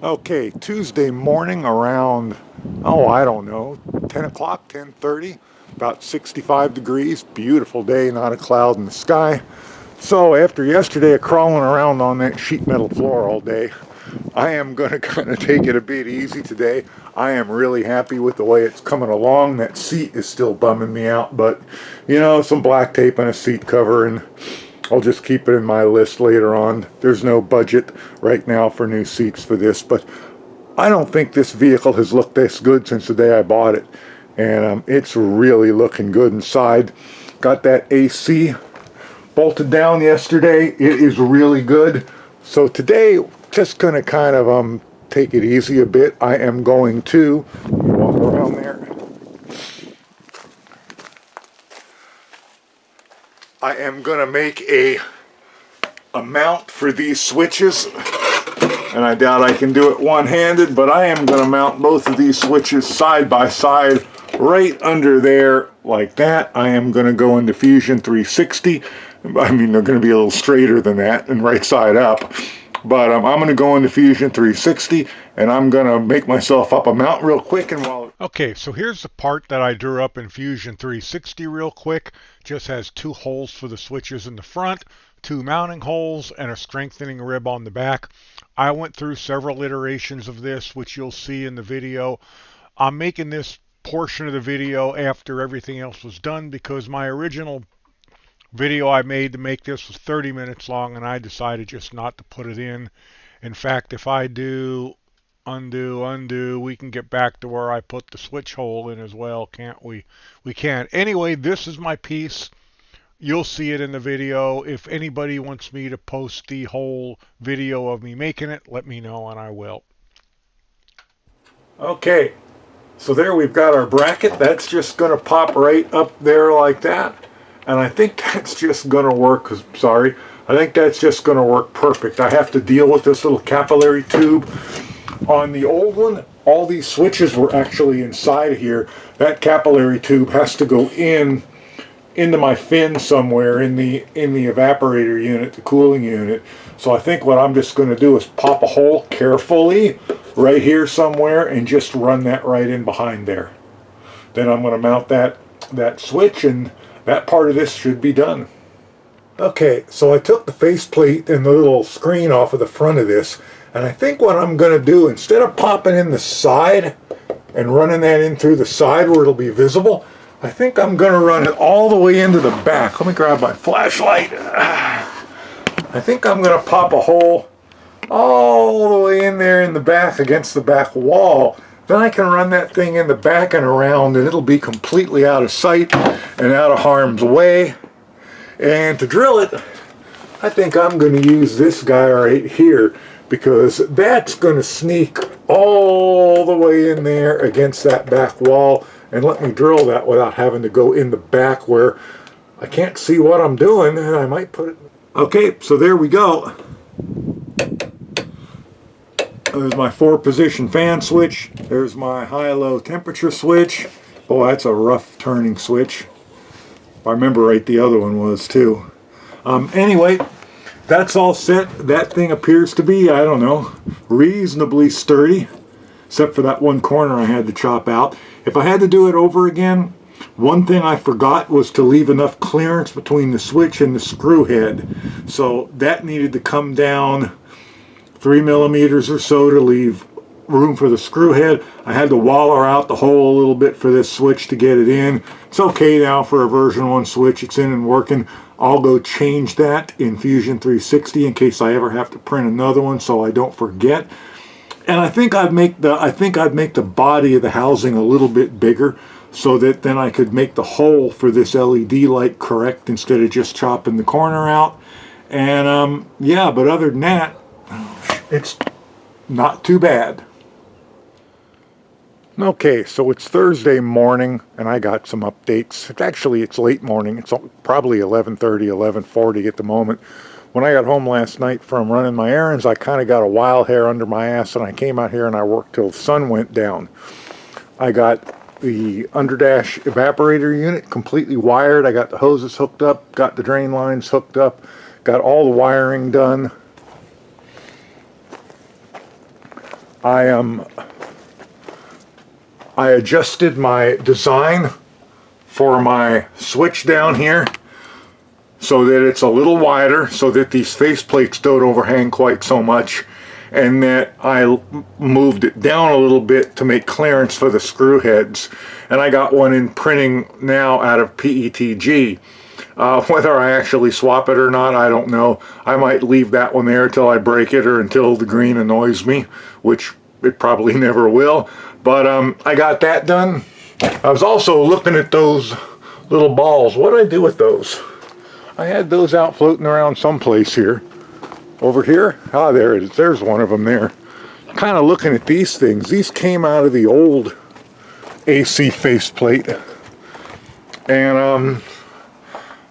Okay, Tuesday morning around, oh, I don't know, 10 o'clock, 10:30, about 65 degrees, beautiful day, not a cloud in the sky. So after yesterday of crawling around on that sheet metal floor all day, I am going to kind of take it a bit easy today. I am really happy with the way it's coming along. That seat is still bumming me out, but you know, some black tape and a seat cover, and I'll just keep it in my list later on. There's no budget right now for new seats for this, but I don't think this vehicle has looked this good since the day I bought it. And it's really looking good inside. Got that AC bolted down yesterday. It is really good. So today, just going to kind of take it easy a bit. I am going to walk around there. I am going to make a mount for these switches, and I doubt I can do it one-handed, but I am going to mount both of these switches side by side right under there like that. I am going to go into Fusion 360. I mean, they're going to be a little straighter than that and right side up, but I'm going to go into Fusion 360 and I'm going to make myself up a mount real quick. And while Okay, so here's the part that I drew up in Fusion 360 real quick. Just has two holes for the switches in the front, two mounting holes, and a strengthening rib on the back. I went through several iterations of this, which you'll see in the video. I'm making this portion of the video after everything else was done because my original video I made to make this was 30 minutes long, and I decided just not to put it in. In fact, if I do undo, we can get back to where I put the switch hole in as well, can't we? We can. Anyway, this is my piece. You'll see it in the video. If anybody wants me to post the whole video of me making it, let me know and I will. Okay, so there we've got our bracket. That's just going to pop right up there like that. And I think that's just going to work, I think that's just going to work perfect. I have to deal with this little capillary tube. On the old one, all these switches were actually inside of here. That capillary tube has to go into my fin somewhere in the evaporator unit, the cooling unit. So I think what I'm just going to do is pop a hole carefully right here somewhere and just run that right in behind there. Then I'm going to mount that switch, and that part of this should be done. Okay, so I took the faceplate and the little screen off of the front of this, and I think what I'm going to do, instead of popping in the side and running that in through the side where it'll be visible, I think I'm going to run it all the way into the back. Let me grab my flashlight. I think I'm going to pop a hole all the way in there in the back against the back wall. Then I can run that thing in the back and around, and it'll be completely out of sight and out of harm's way. And to drill it, I think I'm going to use this guy right here, because that's going to sneak all the way in there against that back wall and let me drill that without having to go in the back where I can't see what I'm doing, and I might put it. Okay, so there we go. There's my 4-position fan switch. There's my high-low temperature switch. Oh, that's a rough turning switch. If I remember right, the other one was too. Anyway, that's all set. That thing appears to be, I don't know, reasonably sturdy, except for that one corner I had to chop out. If I had to do it over again, one thing I forgot was to leave enough clearance between the switch and the screw head. So that needed to come down 3 millimeters or so to leave room for the screw head. I had to waller out the hole a little bit for this switch to get it in. It's okay now for a version 1 switch. It's in and working. I'll go change that in Fusion 360 in case I ever have to print another one so I don't forget. And I think I'd make the body of the housing a little bit bigger so that then I could make the hole for this LED light correct instead of just chopping the corner out. And yeah, but other than that, it's not too bad. Okay, so it's Thursday morning, and I got some updates. It's late morning. It's probably 11:30, 11:40 at the moment. When I got home last night from running my errands, I kind of got a wild hair under my ass, and I came out here and I worked till the sun went down. I got the underdash evaporator unit completely wired. I got the hoses hooked up, got the drain lines hooked up, got all the wiring done. I adjusted my design for my switch down here so that it's a little wider, so that these face plates don't overhang quite so much, and that I moved it down a little bit to make clearance for the screw heads. And I got one in printing now out of PETG. Whether I actually swap it or not, I don't know. I might leave that one there until I break it, or until the green annoys me, which it probably never will. But I got that done. I was also looking at those little balls. What did I do with those? I had those out floating around someplace here. Over here? Ah, there it is. There's one of them there. Kind of looking at these things. These came out of the old AC faceplate. And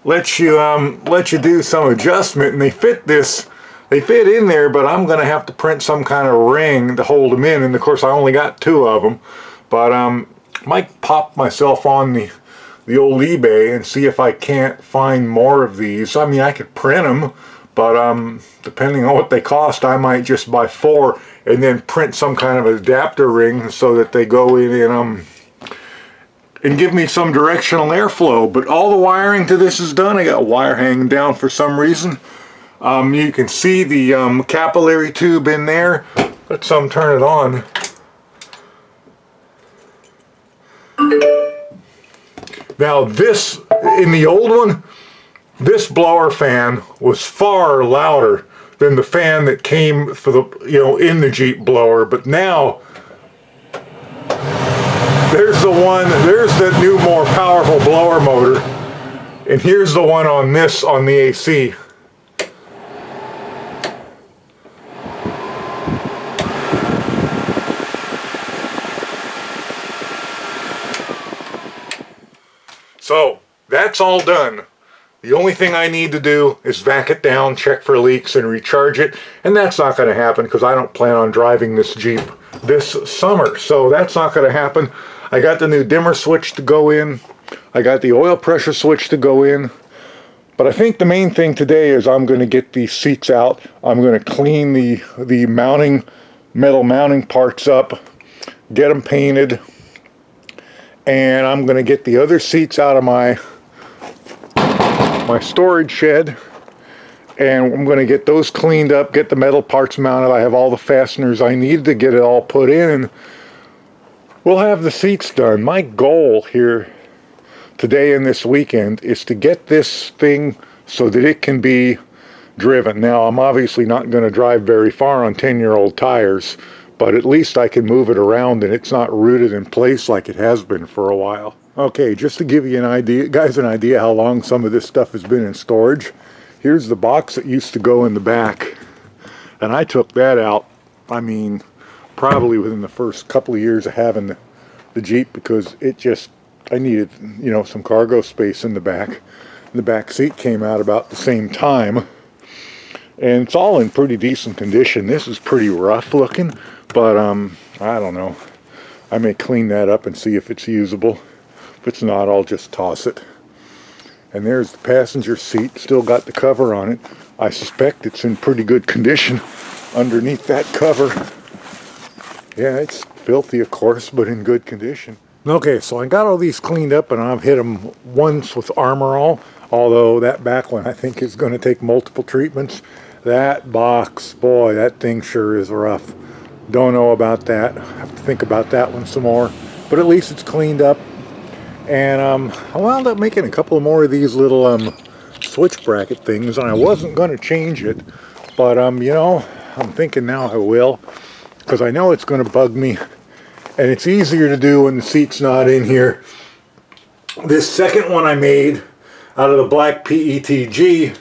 let you do some adjustment, and they fit in there, but I'm gonna have to print some kind of ring to hold them in, and of course I only got 2 of them. But might pop myself on the old eBay and see if I can't find more of these. I mean, I could print them, but depending on what they cost, I might just buy 4 and then print some kind of adapter ring so that they go in and give me some directional airflow. But all the wiring to this is done. I got wire hanging down for some reason. You can see the capillary tube in there. Let's turn it on. Now this, in the old one, this blower fan was far louder than the fan that came for the, in the Jeep blower. But now, there's the new more powerful blower motor, and here's the one on the AC. So that's all done. The only thing I need to do is vac it down, check for leaks, and recharge it. And that's not going to happen because I don't plan on driving this Jeep this summer. So that's not going to happen. I got the new dimmer switch to go in. I got the oil pressure switch to go in. But I think the main thing today is I'm going to get these seats out. I'm going to clean the metal mounting parts up, get them painted. And I'm going to get the other seats out of my storage shed, and I'm going to get those cleaned up, get the metal parts mounted. I have all the fasteners I need to get it all put in, and we'll have the seats done. My goal here today and this weekend is to get this thing so that it can be driven. Now, I'm obviously not going to drive very far on 10-year-old tires, but at least I can move it around and it's not rooted in place like it has been for a while. Okay, just to give you an idea how long some of this stuff has been in storage. Here's the box that used to go in the back, and I took that out, I mean, probably within the first couple of years of having the Jeep, because I needed, some cargo space in the back. And the back seat came out about the same time, and it's all in pretty decent condition. This is pretty rough looking, but I don't know. I may clean that up and see if it's usable. If it's not, I'll just toss it. And there's the passenger seat, still got the cover on it. I suspect it's in pretty good condition underneath that cover. Yeah, it's filthy, of course, but in good condition. Okay, so I got all these cleaned up, and I've hit them once with Armor All, although that back one I think is going to take multiple treatments. That box, boy, that thing sure is rough. Don't know about that. I have to think about that one some more. But at least it's cleaned up. And I wound up making a couple more of these little switch bracket things, and I wasn't going to change it, but I'm thinking now I will, because I know it's going to bug me, and it's easier to do when the seat's not in here. This second one I made out of the black PETG,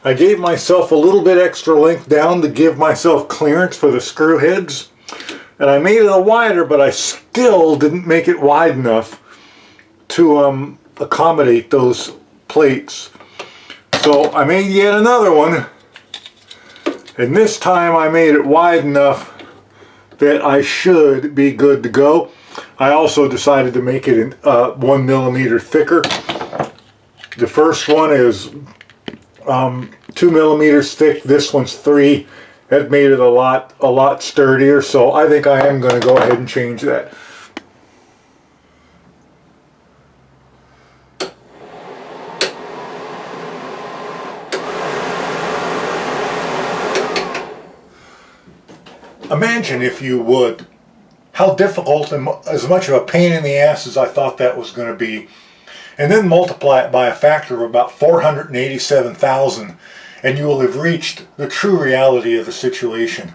I gave myself a little bit extra length down to give myself clearance for the screw heads, and I made it a wider, but I still didn't make it wide enough to accommodate those plates. So I made yet another one, and this time I made it wide enough that I should be good to go. I also decided to make it 1 millimeter thicker. The first one is 2 millimeters thick, this one's 3, That made it a lot sturdier, so I think I am going to go ahead and change that. Imagine, if you would, how difficult and as much of a pain in the ass as I thought that was going to be. And then multiply it by a factor of about 487,000, and you will have reached the true reality of the situation.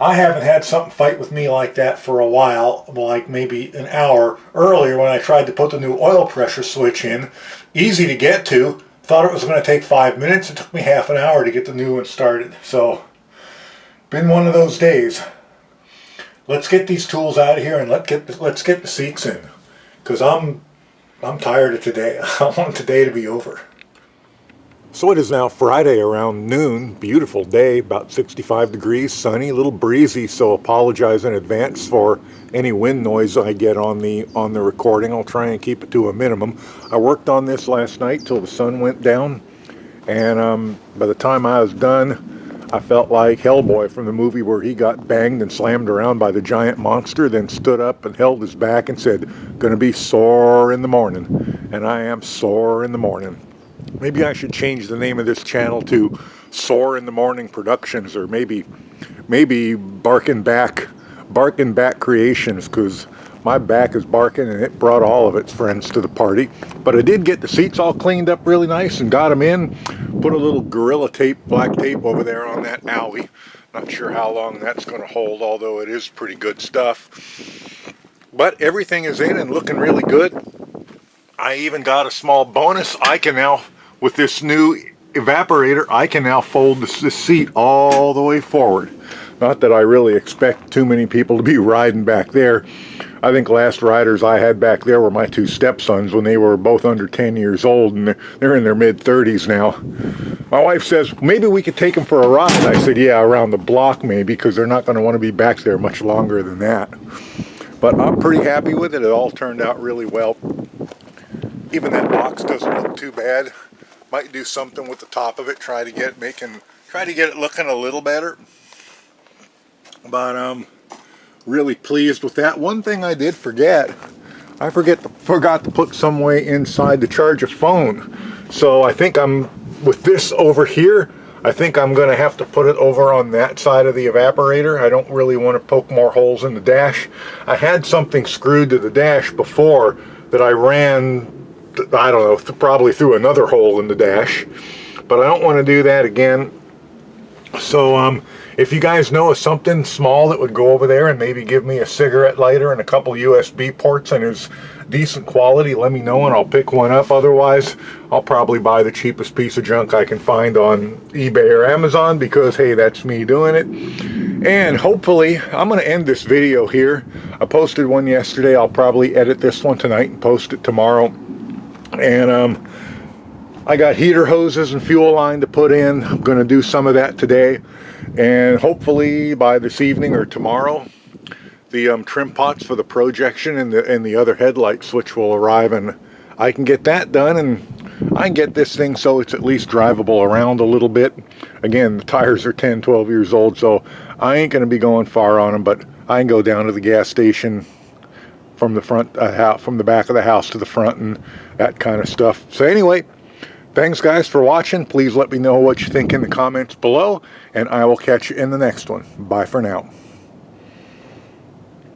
I haven't had something fight with me like that for a while, like maybe an hour earlier when I tried to put the new oil pressure switch in. Easy to get to. Thought it was going to take 5 minutes. It took me half an hour to get the new one started. So, been one of those days. Let's get these tools out of here and let's get the seats in, because I'm tired of today. I want today to be over. So it is now Friday around noon. Beautiful day, about 65 degrees, sunny, a little breezy, so apologize in advance for any wind noise I get on the recording. I'll try and keep it to a minimum. I worked on this last night till the sun went down, and by the time I was done, I felt like Hellboy from the movie where he got banged and slammed around by the giant monster, then stood up and held his back and said, "Gonna be sore in the morning." And I am sore in the morning. Maybe I should change the name of this channel to Sore in the Morning Productions, or maybe Barking Back Creations, because my back is barking and it brought all of its friends to the party. But I did get the seats all cleaned up really nice and got them in. Put a little Gorilla Tape, black tape over there on that owie. Not sure how long that's going to hold, although it is pretty good stuff. But everything is in and looking really good. I even got a small bonus. I can now, with this new evaporator, I can now fold this seat all the way forward. Not that I really expect too many people to be riding back there. I think last riders I had back there were my two stepsons when they were both under 10 years old, and they're in their mid-30s now. My wife says, maybe we could take them for a ride. I said, yeah, around the block maybe, because they're not going to want to be back there much longer than that. But I'm pretty happy with it. It all turned out really well. Even that box doesn't look too bad. Might do something with the top of it, try to get it looking a little better. But really pleased with that. One thing I did forget, I forgot to put some way inside to charge a phone. So I think with this over here, I think I'm going to have to put it over on that side of the evaporator. I don't really want to poke more holes in the dash. I had something screwed to the dash before that I ran, I don't know, probably through another hole in the dash. But I don't want to do that again. So if you guys know of something small that would go over there and maybe give me a cigarette lighter and a couple USB ports and is decent quality, let me know and I'll pick one up. Otherwise, I'll probably buy the cheapest piece of junk I can find on eBay or Amazon, because hey, that's me doing it. And hopefully, I'm going to end this video here. I posted one yesterday. I'll probably edit this one tonight and post it tomorrow. And I got heater hoses and fuel line to put in. I'm going to do some of that today. And hopefully by this evening or tomorrow, the trim pots for the projection and the other headlight switch will arrive, and I can get that done, and I can get this thing so it's at least drivable around a little bit. Again, the tires are 10, 12 years old, so I ain't going to be going far on them, but I can go down to the gas station from the front, from the back of the house to the front and that kind of stuff. So anyway, thanks guys for watching. Please let me know what you think in the comments below, and I will catch you in the next one. Bye for now.